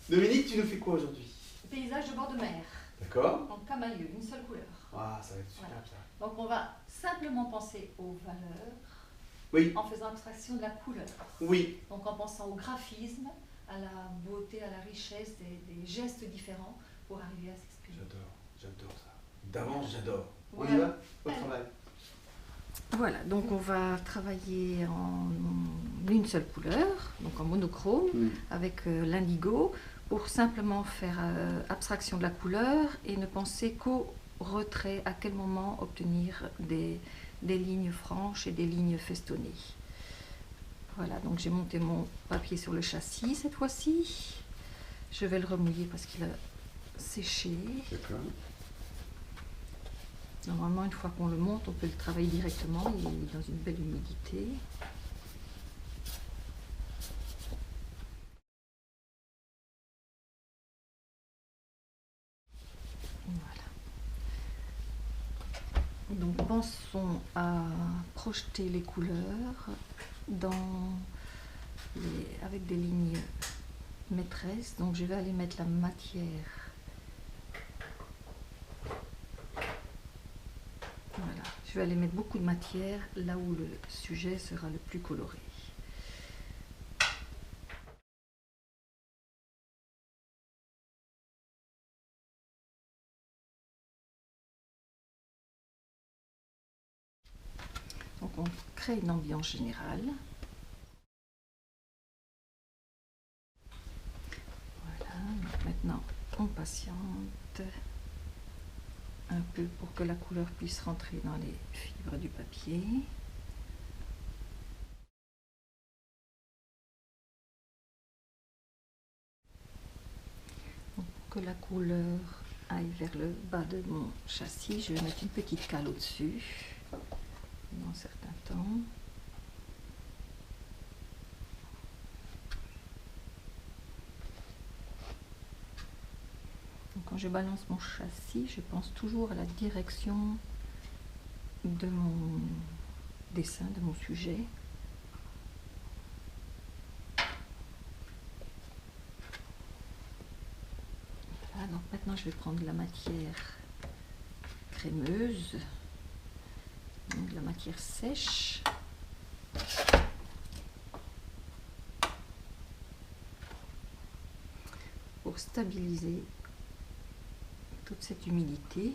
Dominique, tu nous fais quoi aujourd'hui? Paysage de bord de mer, D'accord. en camailleux, une seule couleur. Ah, ça va être super Voilà. ça. Donc on va simplement penser aux valeurs Oui, en faisant abstraction de la couleur. oui. Donc en pensant au graphisme, à la beauté, à la richesse des gestes différents pour arriver à s'exprimer. J'adore ça. D'avance, j'adore. On y Voilà. va? Au travail. Voilà, donc on va travailler en une seule couleur, donc en monochrome, avec l'indigo, pour simplement faire abstraction de la couleur et ne penser qu'au retrait, à quel moment obtenir des lignes franches et des lignes festonnées. Voilà, donc j'ai monté mon papier sur le châssis cette fois-ci. Je vais le remouiller parce qu'il a séché. D'accord. Normalement, une fois qu'on le monte, on peut le travailler directement. Il est dans une belle humidité. Voilà. Donc, pensons à projeter les couleurs avec des lignes maîtresses. Donc, je vais aller mettre la matière. Voilà, je vais aller mettre beaucoup de matière là où le sujet sera le plus coloré. Donc on crée une ambiance générale. Voilà, donc maintenant on patiente un peu pour que la couleur puisse rentrer dans les fibres du papier. Pour que la couleur aille vers le bas de mon châssis, je vais mettre une petite cale au-dessus dans certains temps. Donc quand je balance mon châssis, je pense toujours à la direction de mon dessin, de mon sujet. Voilà, donc maintenant je vais prendre de la matière crémeuse, donc de la matière sèche. Pour stabiliser toute cette humidité.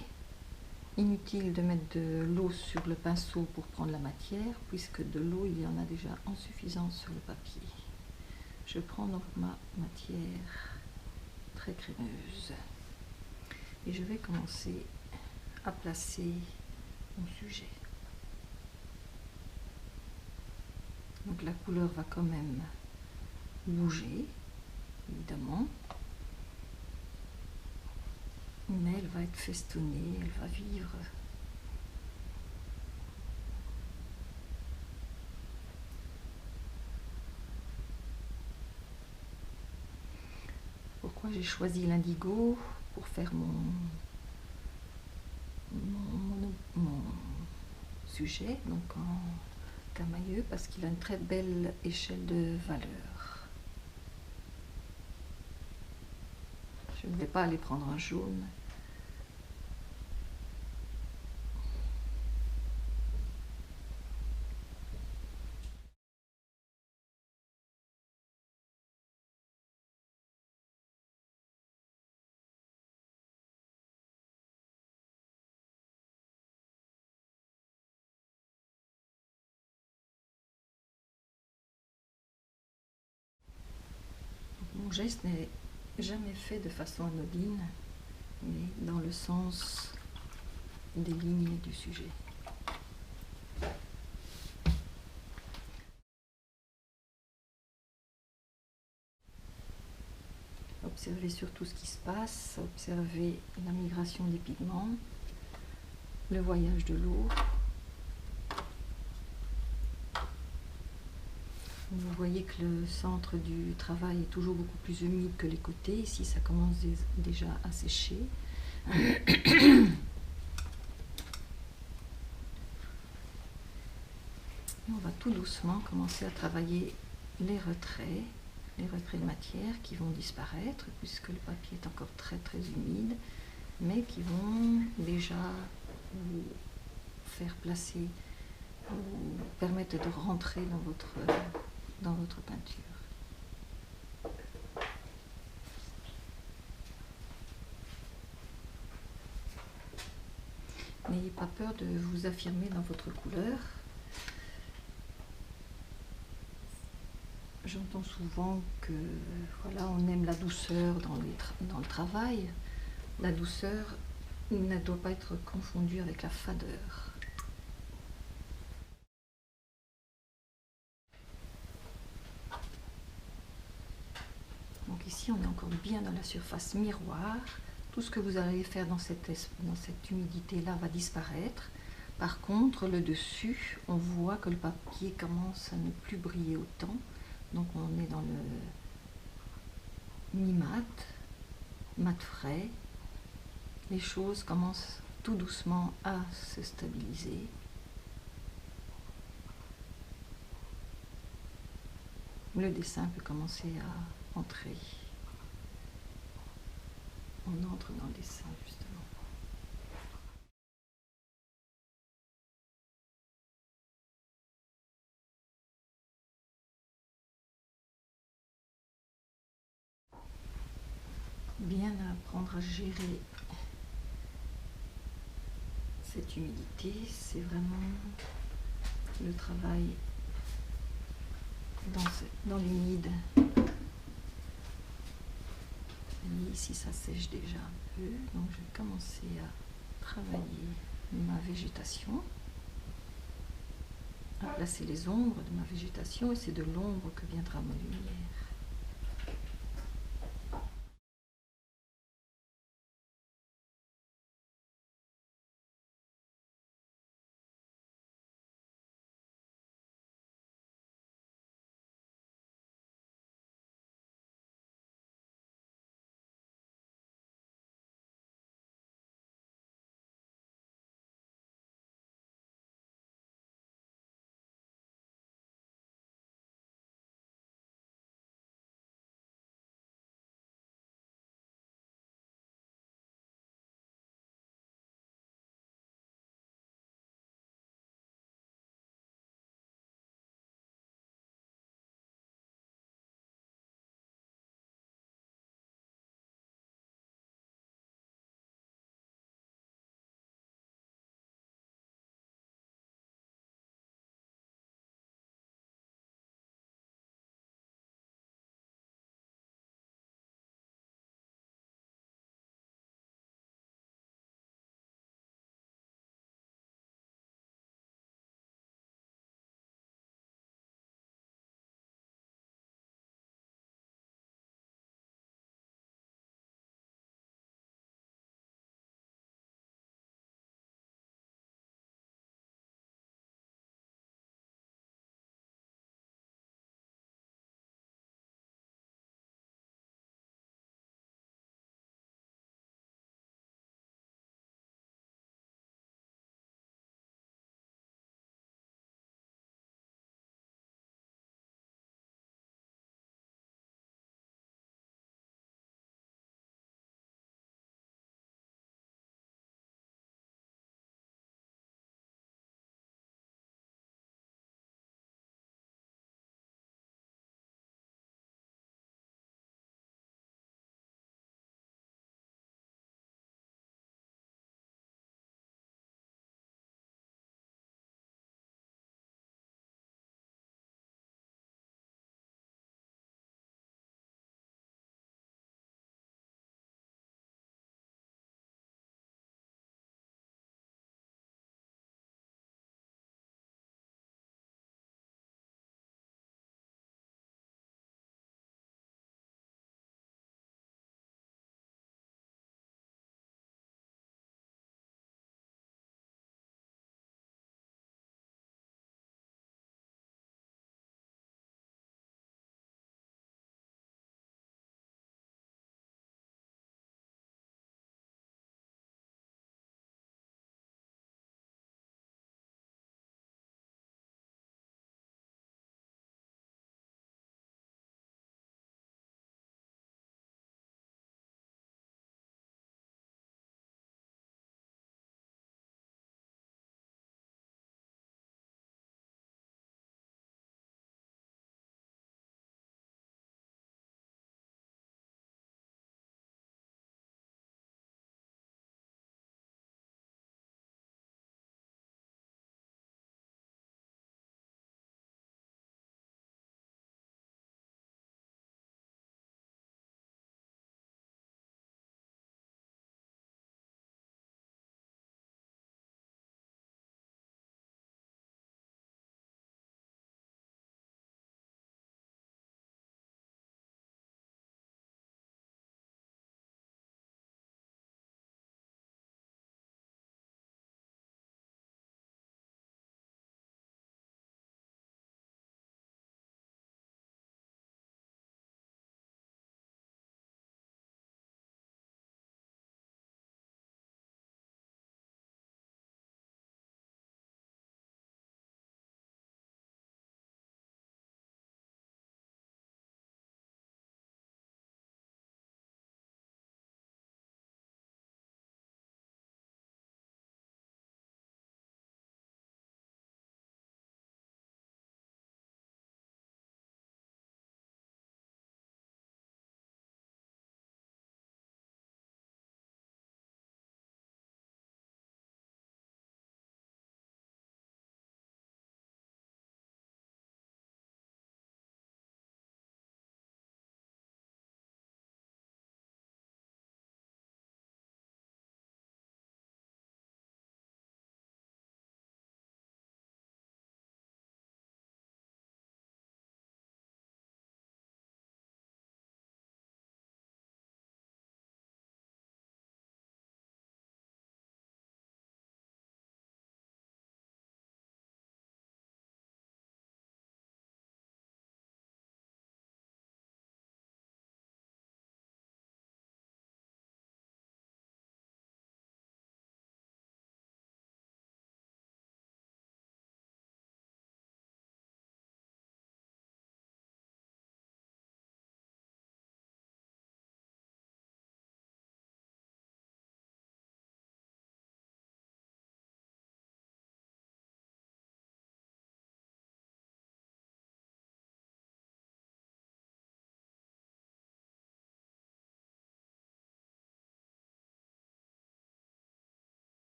Inutile de mettre de l'eau sur le pinceau pour prendre la matière, puisque de l'eau il y en a déjà en suffisance sur le papier. Je prends donc ma matière très crémeuse et je vais commencer à placer mon sujet. Donc la couleur va quand même bouger, évidemment, mais elle va être festonnée, elle va vivre. Pourquoi j'ai choisi l'indigo pour faire mon sujet, donc en camailleux, parce qu'il a une très belle échelle de valeur. Je ne vais pas aller prendre un jaune. Mon geste n'est jamais fait de façon anodine, mais dans le sens des lignes du sujet. Observez surtout ce qui se passe, observez la migration des pigments, le voyage de l'eau. Vous voyez que le centre du travail est toujours beaucoup plus humide que les côtés. Ici, ça commence déjà à sécher. On va tout doucement commencer à travailler les retraits les retraits de matière qui vont disparaître puisque le papier est encore très très humide, mais qui vont déjà vous faire placer ou permettre de rentrer dans votre peinture. N'ayez pas peur de vous affirmer dans votre couleur. J'entends souvent que voilà, on aime la douceur dans le travail. La douceur ne doit pas être confondue avec la fadeur. Donc ici, on est encore bien dans la surface miroir. Tout ce que vous allez faire dans cette humidité-là va disparaître. Par contre, le dessus, on voit que le papier commence à ne plus briller autant. Donc on est dans le mi-mat, mat frais. Les choses commencent tout doucement à se stabiliser. Le dessin peut commencer à entrer. On entre dans le dessin, justement. Bien apprendre à gérer cette humidité, c'est vraiment le travail dans l'humide. Ici, ça sèche déjà un peu, donc je vais commencer à travailler ma végétation, à placer les ombres de ma végétation, et c'est de l'ombre que viendra ma lumière.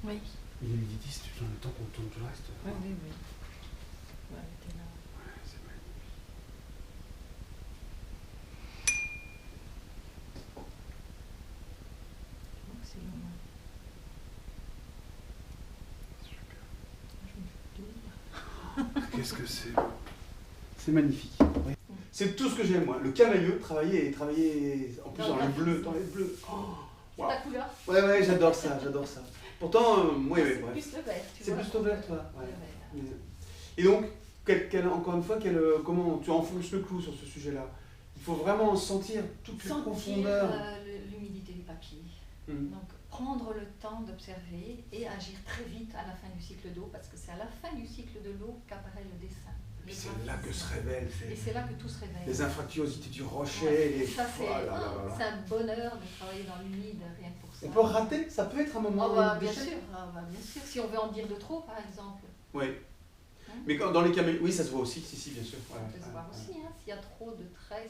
Oui. Et l'humidité, c'est tout le temps qu'on tourne tout le reste. Oui, oui, oui. Ouais, t'es là. Ouais, c'est magnifique. Donc, c'est long. Super. Je me fais plaisir. Qu'est-ce que c'est beau. C'est magnifique. Ouais. C'est tout ce que j'aime, moi. Le camailleux, travailler en plus dans les bleus. Dans les bleus. Oh, C'est wow. ta couleur? Ouais, j'adore ça, j'adore ça. Pourtant, oui, C'est bref. plus le vert, tu C'est vois. plus le vert, toi. Ouais. Le vert. Et donc, encore une fois, comment tu enfonces le clou sur ce sujet-là? Il faut vraiment sentir toute la profondeur. L'humidité du papier. Mm. Donc, prendre le temps d'observer et agir très vite à la fin du cycle d'eau, parce que c'est à la fin du cycle de l'eau qu'apparaît le dessin. Et c'est là que se révèle. Et c'est là que tout se révèle. Les infractuosités du rocher. Ouais. Ça, c'est Oh là là là là. c'est un bonheur de travailler dans l'humide, rien que pour ça. On peut rater, ça peut être un moment Bien d'échec. sûr, bien sûr. Si on veut en dire de trop, par exemple. Oui. Mais dans les camélias, oui, ça se voit aussi, si, bien sûr. Ça peut se voir aussi, hein, s'il y a trop de traits,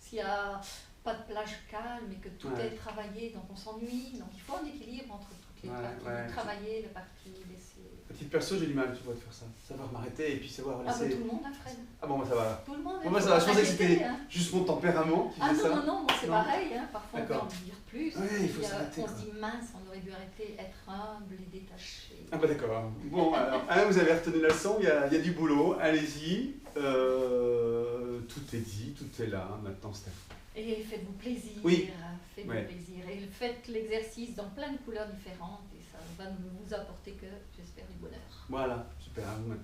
s'il y a pas de plage calme et que tout est travaillé, donc on s'ennuie. Donc il faut un équilibre entre toutes les parties. Travailler, les parties, laisser. À titre perso, j'ai du mal, tu vois, de faire ça. Savoir m'arrêter et puis savoir laisser. Ah, bah, tout le monde, hein, Fred. Ah bon, bah, ça va. Tout le monde. Bon, bah, ça va. Je pensais que c'était juste mon tempérament qui faisait ça. Non, c'est pareil. Hein. Parfois, on peut en dire plus. Ouais, il faut s'arrêter. On se dit mince, on aurait dû arrêter, être humble et détaché. Ah bah d'accord. Bon, alors, vous avez retenu la leçon, il y a du boulot, allez-y. Tout est dit, tout est là, maintenant c'est à vous. Et faites-vous plaisir. Oui. Faites-vous plaisir. Et faites l'exercice dans plein de couleurs différentes et ça va ne vous apporter que, j'espère, du bonheur. Voilà, super, à vous maintenant.